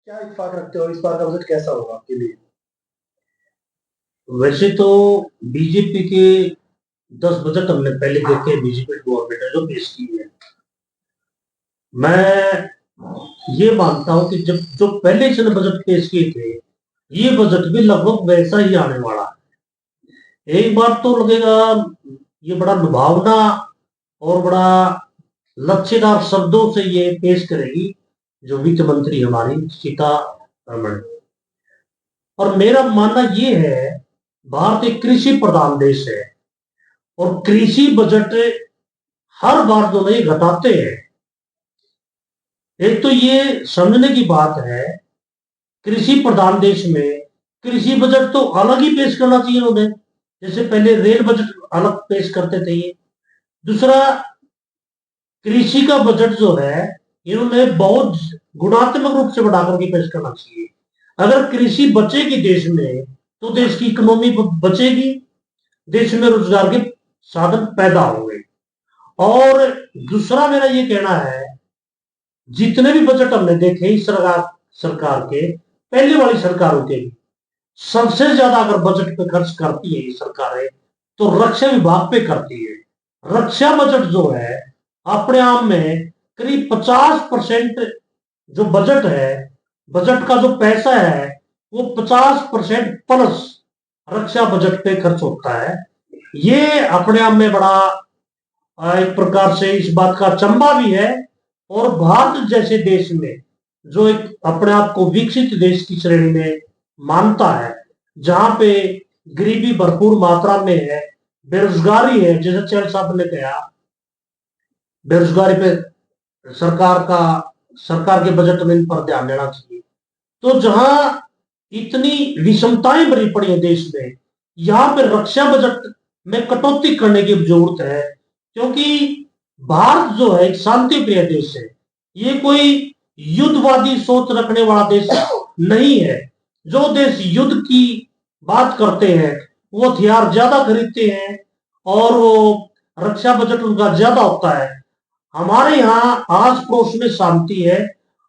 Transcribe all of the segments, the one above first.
क्या इत्तेफाक रखते हो? इस बार का बजट कैसा होगा आपके लिए? वैसे तो बीजेपी के 10 बजट हमने पहले देखे, बीजेपी गवर्नमेंट ने जो पेश की है। मैं ये मानता हूं कि जब जो पहले इसने बजट पेश किए थे, ये बजट भी लगभग वैसा ही आने वाला है। एक बार तो लगेगा ये बड़ा लुभावना और बड़ा लच्छेदार शब्दों से ये पेश करेगी जो वित्त मंत्री हमारी सीतारमण। और मेरा मानना ये है, भारत एक कृषि प्रधान देश है और कृषि बजट हर बार जो नहीं घटाते हैं। एक तो ये समझने की बात है, कृषि प्रधान देश में कृषि बजट तो अलग ही पेश करना चाहिए उन्हें, जैसे पहले रेल बजट अलग पेश करते थे ये। दूसरा, कृषि का बजट जो है इन्होंने बहुत गुणात्मक रूप से बढ़ा करके पेश करना चाहिए। अगर कृषि बचेगी देश में तो देश की इकोनॉमी बचेगी, देश में रोजगार के साधन पैदा होंगे। और दूसरा मेरा ये कहना है, जितने भी बजट हमने देखे इस सरकार सरकार के, पहले वाली सरकारों के भी, सबसे ज्यादा अगर बजट पे खर्च करती है ये सरकारें तो रक्षा विभाग पे करती है। रक्षा बजट जो है अपने आप में करीब 50% जो बजट है, बजट का जो पैसा है वो 50% प्लस रक्षा बजट पे खर्च होता है। ये अपने आप में बड़ा एक प्रकार से इस बात का अचंभा भी है। और भारत जैसे देश में, जो एक अपने आप को विकसित देश की श्रेणी में मानता है, जहां पे गरीबी भरपूर मात्रा में है, बेरोजगारी है, जैसे चैल साहब ने कहा, बेरोजगारी पे सरकार का सरकार के बजट में इन पर ध्यान देना चाहिए। तो जहां इतनी विषमताएं भरी पड़ी है देश में, यहां पे रक्षा बजट में कटौती करने की जरूरत है। क्योंकि भारत जो है एक शांति प्रिय देश है, ये कोई युद्धवादी सोच रखने वाला देश नहीं है। जो देश युद्ध की बात करते हैं वो हथियार ज्यादा खरीदते हैं और वो रक्षा बजट उनका ज्यादा होता है। हमारे यहाँ आस पड़ोस में शांति है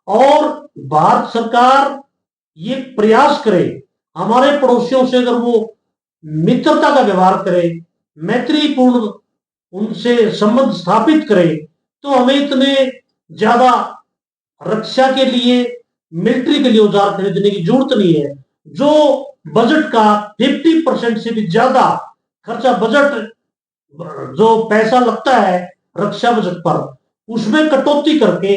और भारत सरकार ये प्रयास करे, हमारे पड़ोसियों से अगर वो मित्रता का व्यवहार करे, मैत्रीपूर्ण उनसे संबंध स्थापित करे, तो हमें इतने ज्यादा रक्षा के लिए, मिलिट्री के लिए औजार खरीदने की जरूरत नहीं है। जो बजट का 50% से भी ज्यादा खर्चा बजट, जो पैसा लगता है रक्षा बजट पर, उसमें कटौती करके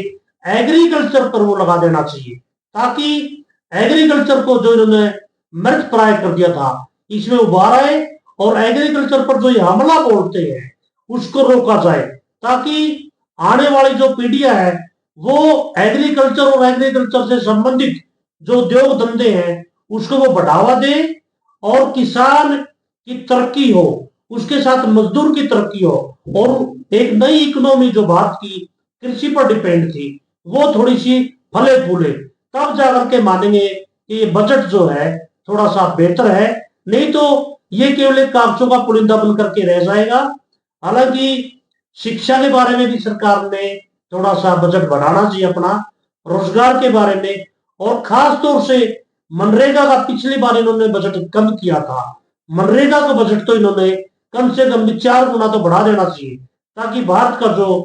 एग्रीकल्चर पर वो लगा देना चाहिए, ताकि एग्रीकल्चर को जो इन्होंने मृत प्राय कर दिया था इसमें उबार आए और एग्रीकल्चर पर जो ये हमला बोलते हैं उसको रोका जाए, ताकि आने वाली जो पीढ़ियां है वो एग्रीकल्चर और एग्रीकल्चर से संबंधित जो उद्योग धंधे हैं उसको वो बढ़ावा दे और किसान की तरक्की हो, उसके साथ मजदूर की तरक्की हो। और एक नई इकोनॉमी जो भारत की कृषि पर डिपेंड थी वो थोड़ी सी फले फूले, तब जाकर के मानेंगे कि ये बजट जो है थोड़ा सा बेहतर है। नहीं तो ये केवल एक कागजों का पुलिंदा बन करके रह जाएगा। हालांकि शिक्षा के बारे में भी सरकार ने थोड़ा सा बजट बढ़ाना चाहिए अपना, रोजगार के बारे में, और खास तौर से मनरेगा का पिछली बार इन्होंने बजट कम किया था। मनरेगा का बजट तो इन्होंने कम से कम 4 गुना तो बढ़ा देना चाहिए, ताकि भारत का जो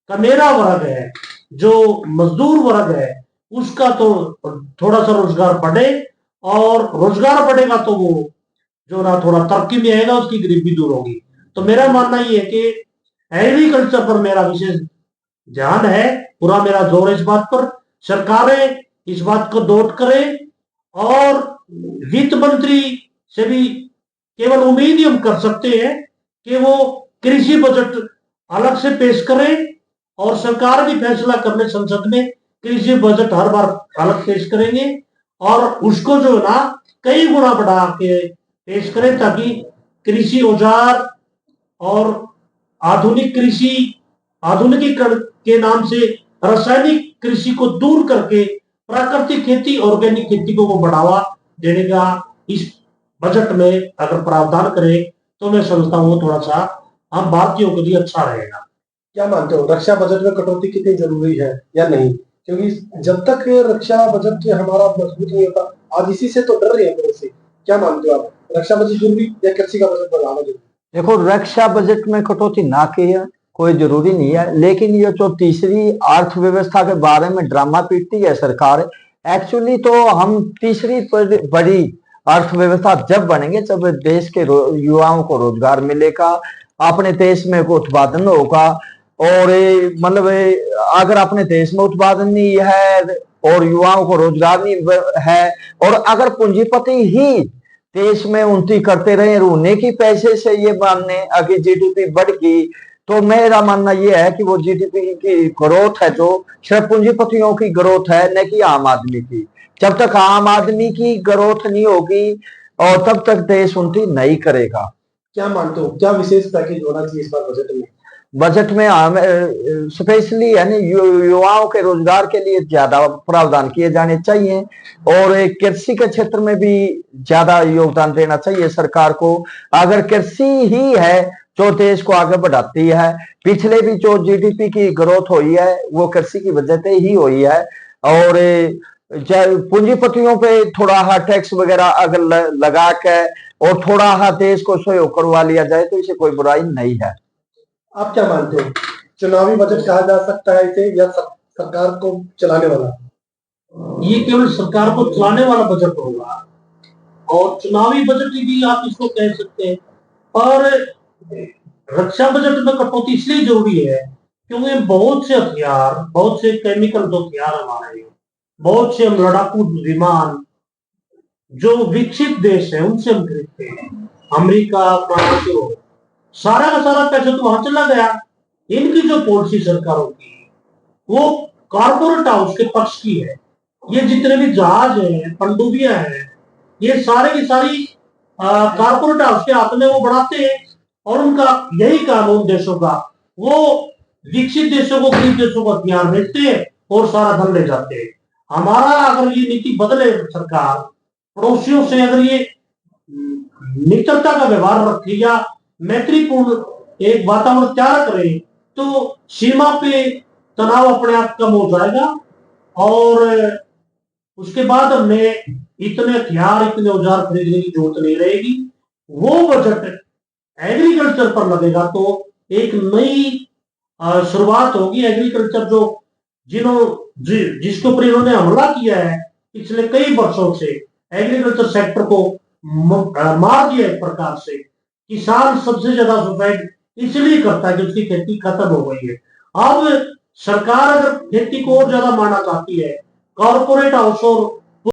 कमेरा वर्ग है, जो मजदूर वर्ग है, उसका तो थोड़ा सा रोजगार बढ़े। और रोजगार बढ़ेगा तो वो जो ना थोड़ा तरक्की में आएगा, उसकी गरीबी दूर होगी। तो मेरा मानना ये है कि एग्रीकल्चर पर मेरा विशेष ध्यान है, पूरा मेरा जोर है इस बात पर। सरकारें इस बात को नोट करें और वित्त मंत्री से भी केवल उम्मीद ही हम कर सकते हैं कि वो कृषि बजट अलग से पेश करें, और सरकार भी फैसला करने संसद में कृषि बजट हर बार अलग पेश करेंगे और उसको जो है ना कई गुना बढ़ा के पेश करें, ताकि कृषि औजार और आधुनिक कृषि, आधुनिकीकरण के नाम से रासायनिक कृषि को दूर करके प्राकृतिक खेती, ऑर्गेनिक खेती को वो बढ़ावा देने का इस बजट में अगर प्रावधान करें तो मैं समझता हूँ थोड़ा सा हम भारतीयों के लिए अच्छा रहेगा। क्या मानते हो, रक्षा बजट में कटौती कितनी जरूरी है या नहीं? क्योंकि जब तक रक्षा बजट हमारा मजबूत नहीं होता, आज इसी से तो डर रहे हैं से। क्या मानते हो आप, रक्षा बजट जरूरी या कृषि का बजट बढ़ाना जरूरी? देखो, रक्षा बजट में कटौती ना की है, कोई जरूरी नहीं है, लेकिन ये जो तीसरी अर्थव्यवस्था के बारे में ड्रामा पीटती है सरकार, एक्चुअली तो हम तीसरी बड़ी अर्थव्यवस्था जब बनेंगे जब देश के युवाओं को रोजगार मिलेगा, अपने देश में उत्पादन होगा। और मतलब अगर अपने देश में उत्पादन नहीं है और युवाओं को रोजगार नहीं है, और अगर पूंजीपति ही देश में उन्नति करते रहे, रोने की पैसे से ये मानने अगर जीडीपी बढ़ गई, तो मेरा मानना ये है कि वो जीडीपी की ग्रोथ है जो सिर्फ पूंजीपतियों की ग्रोथ है, न कि आम आदमी की। जब तक आम आदमी की ग्रोथ नहीं होगी और तब तक देश उन्नति नहीं करेगा। क्या मानते हो, क्या विशेष पैकेज होना चाहिए इस बार बजट में? बजट में स्पेशली यानी युवाओं के रोजगार के लिए ज्यादा प्रावधान किए जाने चाहिए, और कृषि के क्षेत्र में भी ज्यादा योगदान देना चाहिए सरकार को। अगर कृषि ही है जो देश को आगे बढ़ाती है, पिछले भी जो जीडीपी की ग्रोथ हुई है वो कृषि की वजह से ही हुई है। और पूंजीपतियों पे थोड़ा हा टैक्स वगैरह अगर लगा के और थोड़ा हा देश को सहयोग करवा लिया जाए तो इसे कोई बुराई नहीं है। आप क्या मानते हो, चुनावी बजट कहा जा सकता है इसे या सरकार को चलाने वाला? ये केवल सरकार को चलाने वाला बजट होगा, और चुनावी बजट भी आप इसको कह सकते हैं। और रक्षा बजट में कटौती इसलिए जरूरी है क्योंकि बहुत से हथियार, बहुत से केमिकल हथियार हमारे, बहुत से लड़ाकू विमान जो विकसित देश है उनसे हम खरीदते हैं, अमेरिका, फ्रांस, सारा का सारा पैसा तो वहां चला गया। इनकी जो पॉलिसी सरकारों की वो कारपोरेट हाउस के पक्ष की है। ये जितने भी जहाज हैं, पनडुब्बियां हैं, ये सारे की सारी कारपोरेट हाउस के हाथ में वो बढ़ाते हैं, और उनका यही काम उन देशों का, वो विकसित देशों को गरीब देशों को हथियार बेचते हैं और सारा धन ले जाते हैं। हमारा अगर ये नीति बदले, सरकार पड़ोसियों से अगर ये मित्रता का व्यवहार रखे या मैत्रीपूर्ण एक वातावरण तैयार करें, तो सीमा पे तनाव अपने आप कम हो जाएगा, और उसके बाद हमें इतने हथियार, इतने औजार खरीदने की जरूरत नहीं रहेगी। वो बजट एग्रीकल्चर पर लगेगा तो एक नई शुरुआत होगी। एग्रीकल्चर जिसके ऊपर इन्होंने हमला किया है पिछले कई वर्षों से, एग्रीकल्चर सेक्टर को मार दिया एक प्रकार से। किसान सबसे ज्यादा सुसाइड इसलिए करता है कि उसकी खेती खत्म हो गई है। अब सरकार अगर खेती को और ज्यादा मारना चाहती है, कॉर्पोरेट हाउस और